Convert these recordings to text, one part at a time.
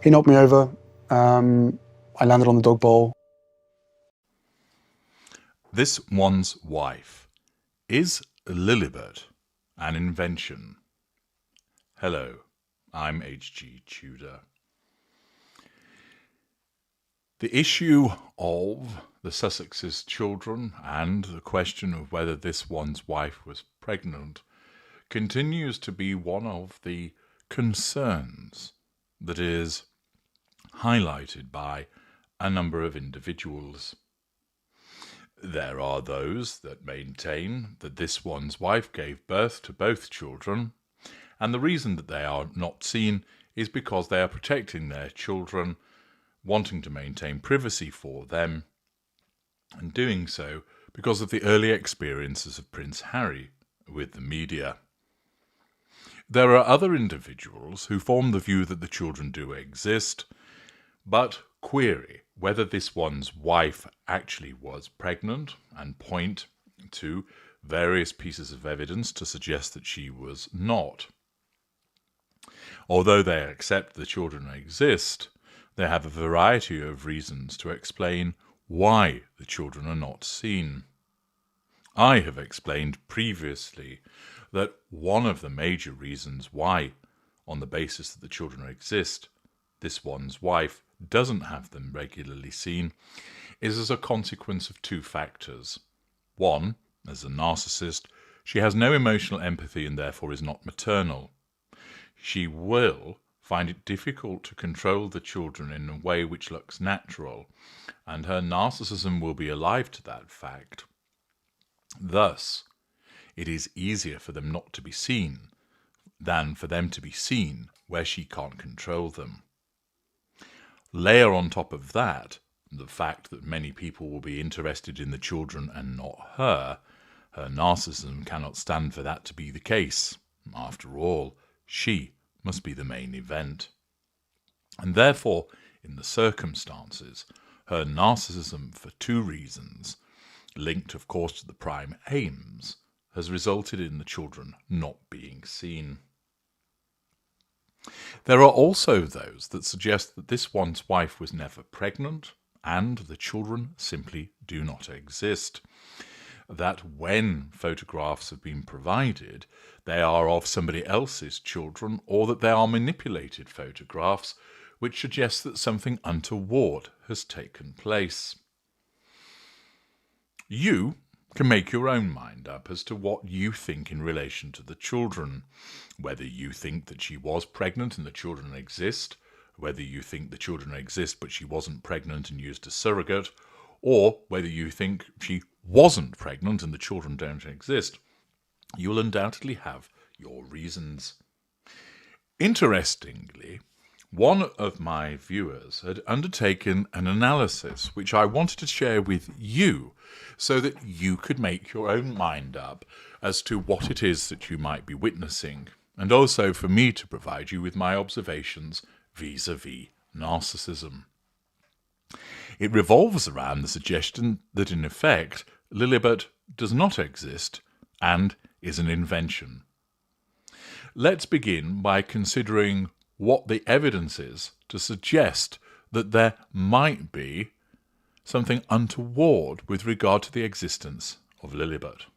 He knocked me over. I landed on the dog bowl. This one's wife. Is Lilibet an invention? Hello, I'm H.G. Tudor. The issue of the Sussex's children and the question of whether this one's wife was pregnant continues to be one of the concerns that is highlighted by a number of individuals. There are those that maintain that this one's wife gave birth to both children, and the reason that they are not seen is because they are protecting their children, wanting to maintain privacy for them, and doing so because of the early experiences of Prince Harry with the media. There are other individuals who form the view that the children do exist, but query whether this one's wife actually was pregnant and point to various pieces of evidence to suggest that she was not. Although they accept the children exist, they have a variety of reasons to explain why the children are not seen. I have explained previously that one of the major reasons why, on the basis that the children exist, this one's wife doesn't have them regularly seen is as a consequence of two factors. One, as a narcissist, she has no emotional empathy and therefore is not maternal. She will find it difficult to control the children in a way which looks natural, and her narcissism will be alive to that fact. Thus, it is easier for them not to be seen than for them to be seen where she can't control them. Layer on top of that the fact that many people will be interested in the children and not her. Her narcissism cannot stand for that to be the case. After all, she must be the main event. And therefore, in the circumstances, her narcissism, for two reasons, linked of course to the prime aims, has resulted in the children not being seen. There are also those that suggest that this one's wife was never pregnant and the children simply do not exist. That when photographs have been provided, they are of somebody else's children, or that they are manipulated photographs, which suggests that something untoward has taken place. You can make your own mind up as to what you think in relation to the children, whether you think that she was pregnant and the children exist, whether you think the children exist but she wasn't pregnant and used a surrogate, or whether you think she wasn't pregnant and the children don't exist. You will undoubtedly have your reasons. Interestingly, one of my viewers had undertaken an analysis which I wanted to share with you so that you could make your own mind up as to what it is that you might be witnessing, and also for me to provide you with my observations vis-a-vis narcissism. It revolves around the suggestion that in effect Lilibet does not exist and is an invention. Let's begin by considering what the evidence is to suggest that there might be something untoward with regard to the existence of Lilibet.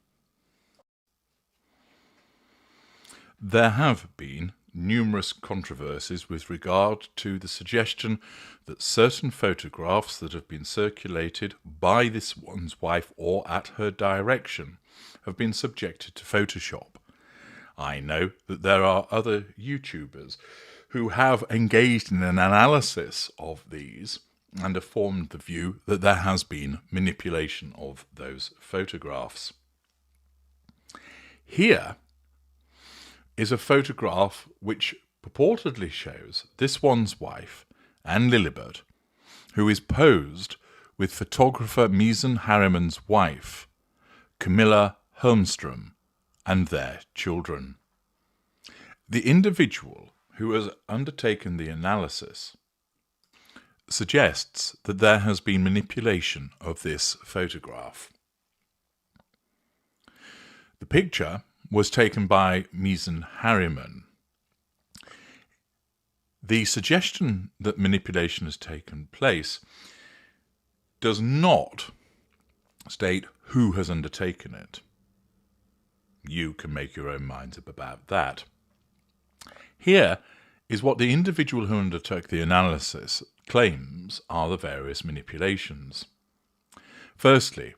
There have been numerous controversies with regard to the suggestion that certain photographs that have been circulated by this one's wife or at her direction have been subjected to Photoshop. I know that there are other YouTubers who have engaged in an analysis of these and have formed the view that there has been manipulation of those photographs. Here is a photograph which purportedly shows this one's wife and Lilibet, who is posed with photographer Meghan Harriman's wife, Camilla Holmstrom, and their children. The individual who has undertaken the analysis suggests that there has been manipulation of this photograph. The picture was taken by Meghan Harriman. The suggestion that manipulation has taken place does not state who has undertaken it. You can make your own minds up about that. Here is what the individual who undertook the analysis claims are the various manipulations. Firstly,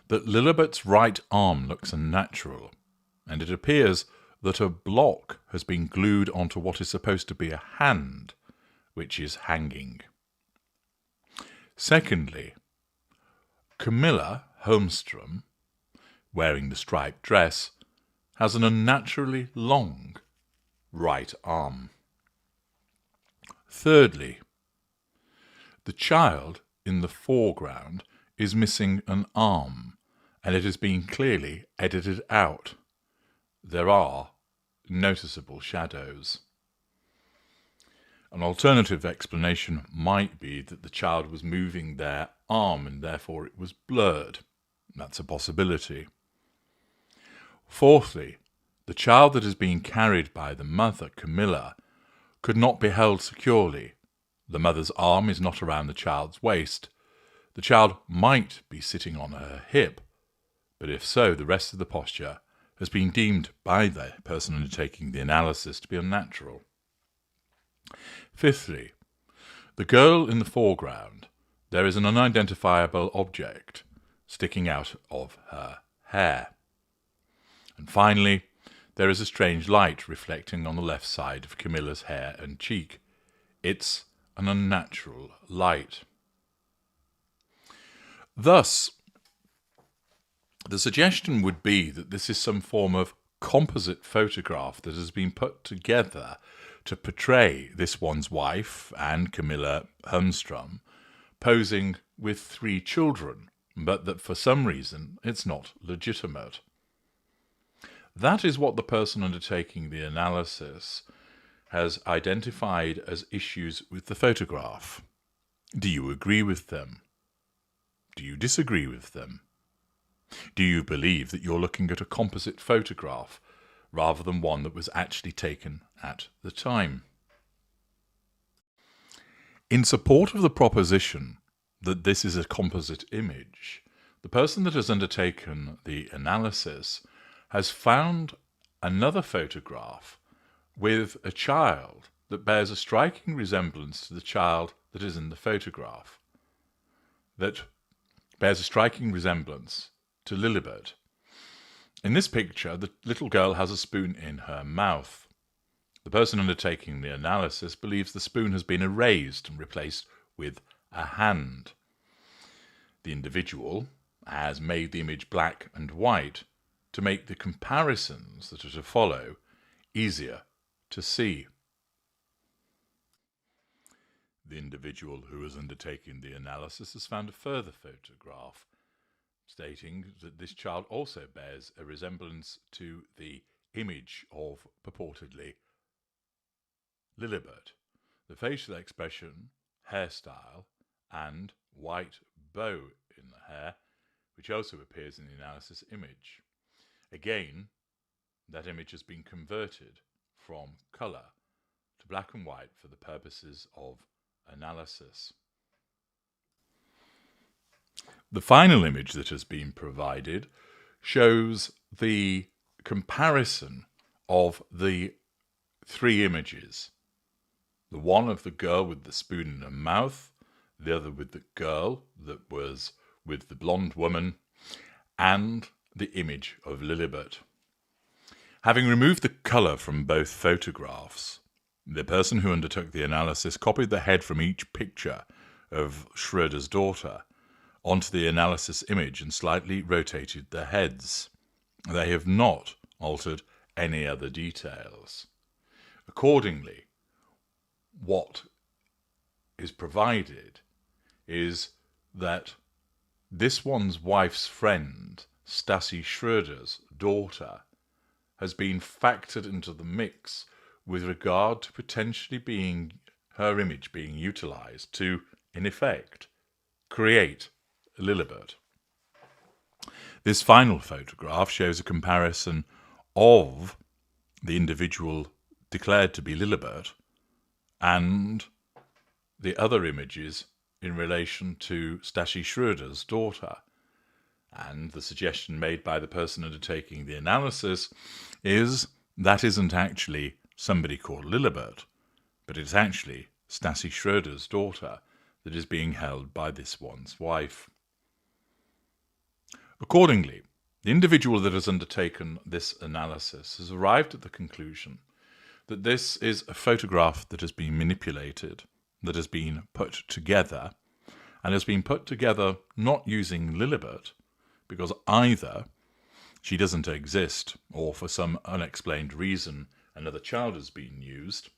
that Lilibet's right arm looks unnatural, and it appears that a block has been glued onto what is supposed to be a hand, which is hanging. Secondly, Camilla Holmstrom, wearing the striped dress, has an unnaturally long right arm. Thirdly, the child in the foreground is missing an arm, and it has been clearly edited out. There are noticeable shadows. An alternative explanation might be that the child was moving their arm and therefore it was blurred. That's a possibility. Fourthly, the child that is being carried by the mother, Camilla, could not be held securely. The mother's arm is not around the child's waist. The child might be sitting on her hip, but if so, the rest of the posture has been deemed by the person undertaking the analysis to be unnatural. Fifthly, the girl in the foreground, there is an unidentifiable object sticking out of her hair. And finally, there is a strange light reflecting on the left side of Camilla's hair and cheek. It's an unnatural light. Thus, the suggestion would be that this is some form of composite photograph that has been put together to portray this one's wife and Camilla Holmstrom posing with 3 children, but that for some reason it's not legitimate. That is what the person undertaking the analysis has identified as issues with the photograph. Do you agree with them? Do you disagree with them? Do you believe that you're looking at a composite photograph rather than one that was actually taken at the time? In support of the proposition that this is a composite image, the person that has undertaken the analysis has found another photograph with a child that bears a striking resemblance to the child that is in the photograph, that bears a striking resemblance to Lilibet. In this picture, the little girl has a spoon in her mouth. The person undertaking the analysis believes the spoon has been erased and replaced with a hand. The individual has made the image black and white to make the comparisons that are to follow easier to see. The individual who has undertaken the analysis has found a further photograph stating that this child also bears a resemblance to the image of purportedly Lilibet. The facial expression, hairstyle, and white bow in the hair, which also appears in the analysis image. Again, that image has been converted from colour to black and white for the purposes of analysis. The final image that has been provided shows the comparison of the 3 images. The one of the girl with the spoon in her mouth, the other with the girl that was with the blonde woman, and the image of Lilibet. Having removed the colour from both photographs, the person who undertook the analysis copied the head from each picture of Schroeder's daughter onto the analysis image and slightly rotated the heads. They have not altered any other details. Accordingly, what is provided is that this one's wife's friend, Stasi Schroeder's daughter, has been factored into the mix with regard to potentially being her image being utilised to, in effect, create Lilibet. This final photograph shows a comparison of the individual declared to be Lilibet and the other images in relation to Stasi Schroeder's daughter. And the suggestion made by the person undertaking the analysis is that isn't actually somebody called Lilibet, but it's actually Stasi Schroeder's daughter that is being held by this one's wife. Accordingly, the individual that has undertaken this analysis has arrived at the conclusion that this is a photograph that has been manipulated, that has been put together, and has been put together not using Lilibet, because either she doesn't exist, or for some unexplained reason another child has been used,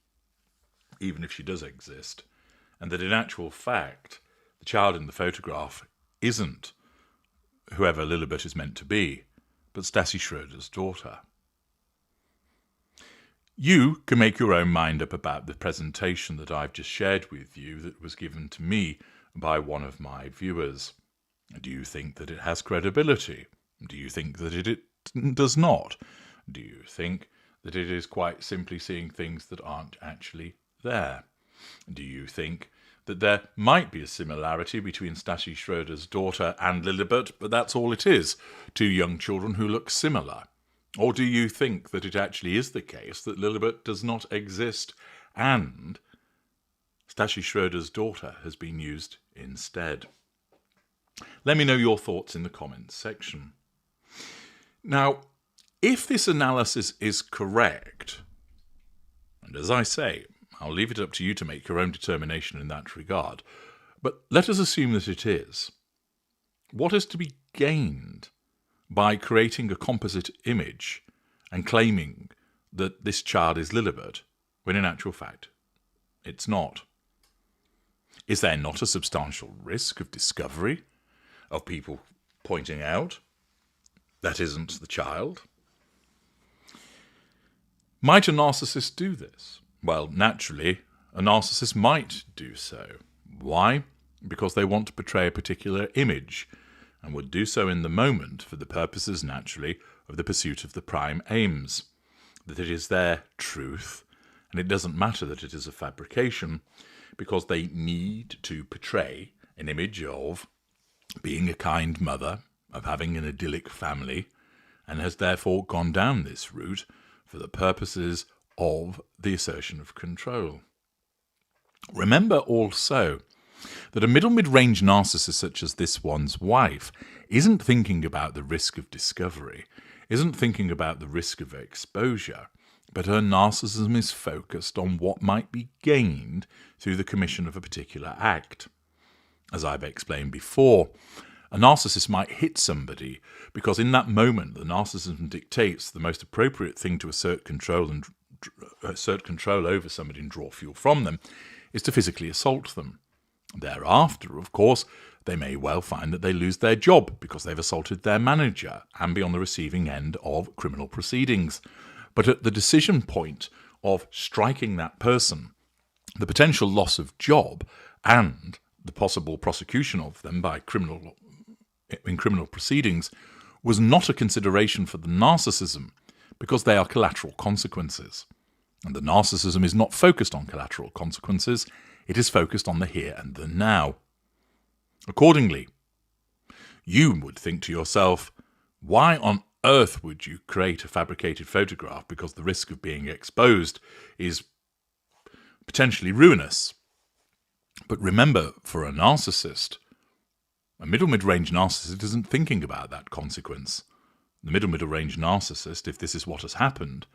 even if she does exist, and that in actual fact the child in the photograph isn't whoever Lilibet is meant to be, but Stasi Schroeder's daughter. You can make your own mind up about the presentation that I've just shared with you that was given to me by one of my viewers. Do you think that it has credibility? Do you think that it does not? Do you think that it is quite simply seeing things that aren't actually there? Do you think that there might be a similarity between Stasi Schroeder's daughter and Lilibet, but that's all it is, two young children who look similar? Or do you think that it actually is the case that Lilibet does not exist and Stasi Schroeder's daughter has been used instead? Let me know your thoughts in the comments section. Now, if this analysis is correct, and as I say, I'll leave it up to you to make your own determination in that regard, but let us assume that it is. What is to be gained by creating a composite image and claiming that this child is Lilibet, when in actual fact it's not? Is there not a substantial risk of discovery, of people pointing out that isn't the child? Might a narcissist do this? Well, naturally, a narcissist might do so. Why? Because they want to portray a particular image, and would do so in the moment for the purposes, naturally, of the pursuit of the prime aims. That it is their truth, and it doesn't matter that it is a fabrication, because they need to portray an image of being a kind mother, of having an idyllic family, and has therefore gone down this route for the purposes of the assertion of control. Remember also that a mid-range narcissist such as this one's wife isn't thinking about the risk of discovery, isn't thinking about the risk of exposure, but her narcissism is focused on what might be gained through the commission of a particular act. As I've explained before, a narcissist might hit somebody because in that moment the narcissism dictates the most appropriate thing to assert control over somebody and draw fuel from them is to physically assault them. Thereafter, of course, they may well find that they lose their job because they've assaulted their manager and be on the receiving end of criminal proceedings. But at the decision point of striking that person, the potential loss of job and the possible prosecution of them by criminal proceedings was not a consideration for the narcissism because they are collateral consequences. And the narcissism is not focused on collateral consequences, it is focused on the here and the now. Accordingly, you would think to yourself, why on earth would you create a fabricated photograph because the risk of being exposed is potentially ruinous? But remember, for a narcissist, a mid-range narcissist isn't thinking about that consequence. The middle-range narcissist, if this is what has happened,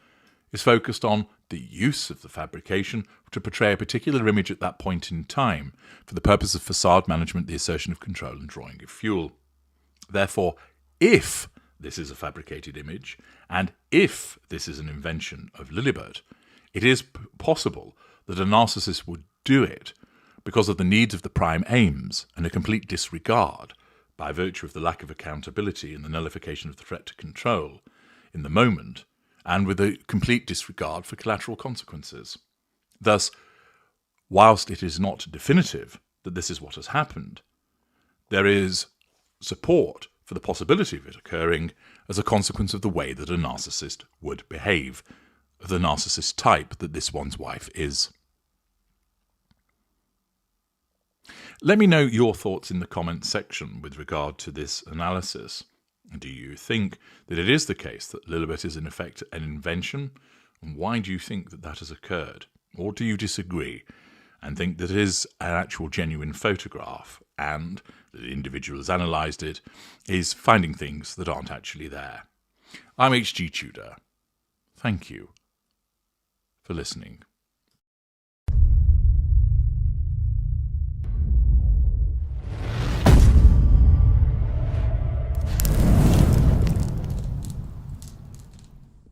is focused on the use of the fabrication to portray a particular image at that point in time for the purpose of facade management, the assertion of control and drawing of fuel. Therefore, if this is a fabricated image, and if this is an invention of Lilibet, it is possible that a narcissist would do it because of the needs of the prime aims and a complete disregard, by virtue of the lack of accountability and the nullification of the threat to control, in the moment, and with a complete disregard for collateral consequences. Thus, whilst it is not definitive that this is what has happened, there is support for the possibility of it occurring as a consequence of the way that a narcissist would behave, of the narcissist type that this one's wife is. Let me know your thoughts in the comments section with regard to this analysis. Do you think that it is the case that Lilibet is in effect an invention? And why do you think that that has occurred? Or do you disagree and think that it is an actual genuine photograph and the individual has analysed it, is finding things that aren't actually there? I'm HG Tudor. Thank you for listening.